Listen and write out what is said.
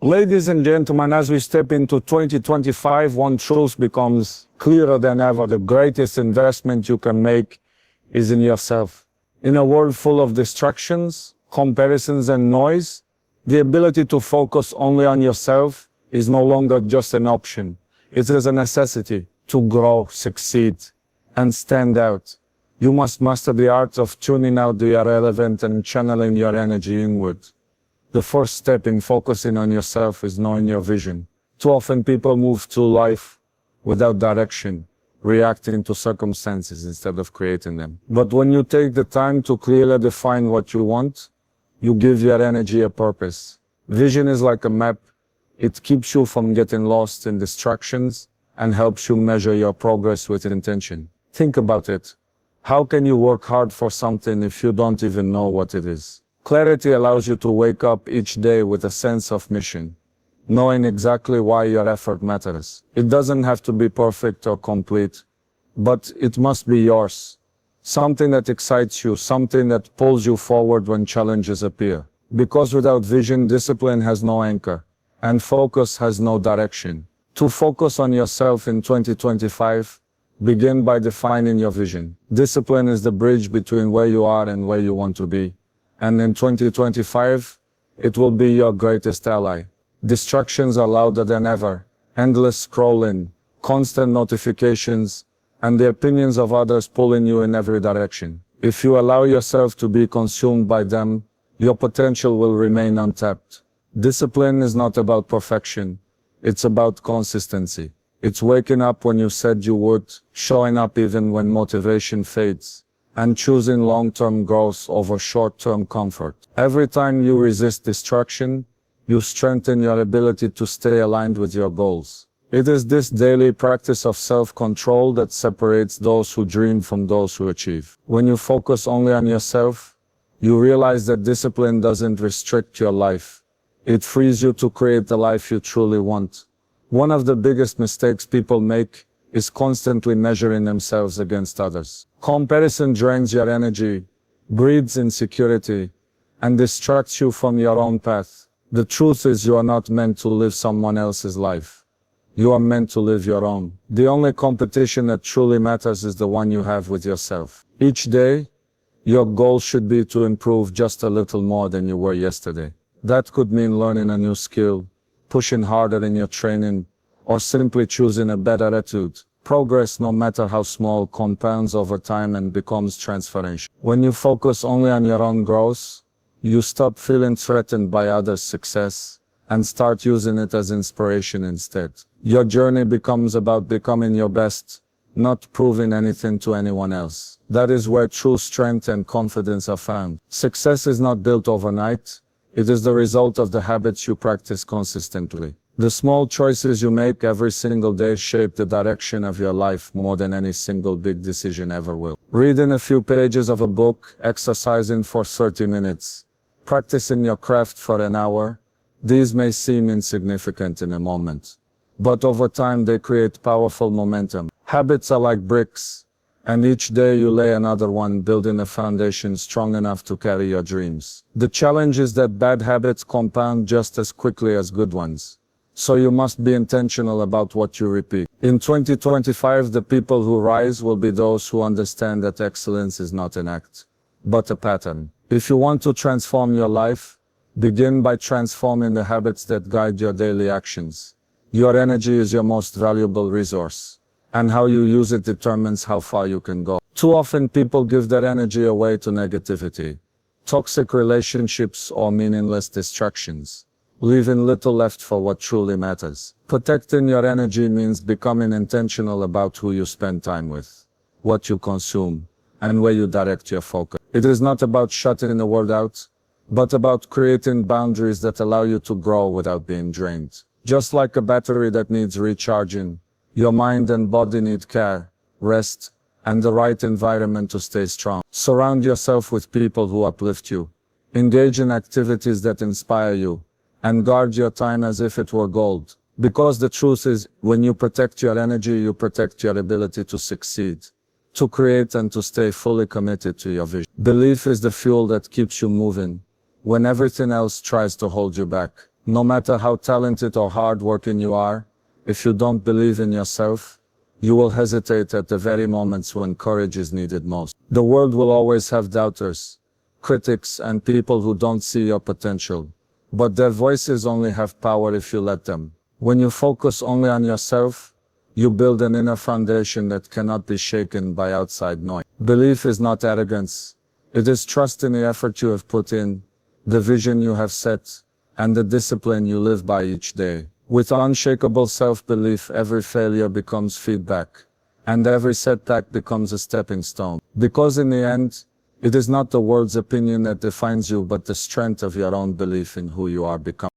Ladies and gentlemen, as we step into 2025, one truth becomes clearer than ever. The greatest investment you can make is in yourself. In a world full of distractions, comparisons, and noise, the ability to focus only on yourself is no longer just an option. It is a necessity to grow, succeed, and stand out. You must master the art of tuning out the irrelevant and channeling your energy inward. The first step in focusing on yourself is knowing your vision. Too often people move through life without direction, reacting to circumstances instead of creating them. But when you take the time to clearly define what you want, you give your energy a purpose. Vision is like a map. It keeps you from getting lost in distractions and helps you measure your progress with intention. Think about it. How can you work hard for something if you don't even know what it is? Clarity allows you to wake up each day with a sense of mission, knowing exactly why your effort matters. It doesn't have to be perfect or complete, but it must be yours. Something that excites you, something that pulls you forward when challenges appear. Because without vision, discipline has no anchor, and focus has no direction. To focus on yourself in 2025, begin by defining your vision. Discipline is the bridge between where you are and where you want to be. And in 2025, it will be your greatest ally. Distractions are louder than ever. Endless scrolling, constant notifications, and the opinions of others pulling you in every direction. If you allow yourself to be consumed by them, your potential will remain untapped. Discipline is not about perfection. It's about consistency. It's waking up when you said you would, showing up even when motivation fades, and choosing long-term growth over short-term comfort. Every time you resist distraction, you strengthen your ability to stay aligned with your goals. It is this daily practice of self-control that separates those who dream from those who achieve. When you focus only on yourself, you realize that discipline doesn't restrict your life. It frees you to create the life you truly want. One of the biggest mistakes people make is constantly measuring themselves against others. Comparison drains your energy, breeds insecurity, and distracts you from your own path. The truth is you are not meant to live someone else's life. You are meant to live your own. The only competition that truly matters is the one you have with yourself. Each day, your goal should be to improve just a little more than you were yesterday. That could mean learning a new skill, pushing harder in your training, or simply choosing a better attitude. Progress, no matter how small, compounds over time and becomes transformational. When you focus only on your own growth, you stop feeling threatened by others' success and start using it as inspiration instead. Your journey becomes about becoming your best, not proving anything to anyone else. That is where true strength and confidence are found. Success is not built overnight. It is the result of the habits you practice consistently. The small choices you make every single day shape the direction of your life more than any single big decision ever will. Reading a few pages of a book, exercising for 30 minutes, practicing your craft for an hour, these may seem insignificant in a moment, but over time they create powerful momentum. Habits are like bricks, and each day you lay another one, building a foundation strong enough to carry your dreams. The challenge is that bad habits compound just as quickly as good ones. So you must be intentional about what you repeat. In 2025, the people who rise will be those who understand that excellence is not an act, but a pattern. If you want to transform your life, begin by transforming the habits that guide your daily actions. Your energy is your most valuable resource, and how you use it determines how far you can go. Too often people give their energy away to negativity, toxic relationships, or meaningless distractions, leaving little left for what truly matters. Protecting your energy means becoming intentional about who you spend time with, what you consume, and where you direct your focus. It is not about shutting the world out, but about creating boundaries that allow you to grow without being drained. Just like a battery that needs recharging, your mind and body need care, rest, and the right environment to stay strong. Surround yourself with people who uplift you. Engage in activities that inspire you, and guard your time as if it were gold. Because the truth is, when you protect your energy, you protect your ability to succeed, to create, and to stay fully committed to your vision. Belief is the fuel that keeps you moving when everything else tries to hold you back. No matter how talented or hardworking you are, if you don't believe in yourself, you will hesitate at the very moments when courage is needed most. The world will always have doubters, critics, and people who don't see your potential. But their voices only have power if you let them. When you focus only on yourself, you build an inner foundation that cannot be shaken by outside noise. Belief is not arrogance. It is trust in the effort you have put in, the vision you have set, and the discipline you live by each day. With unshakable self-belief, every failure becomes feedback, and every setback becomes a stepping stone. Because in the end, it is not the world's opinion that defines you, but the strength of your own belief in who you are becoming.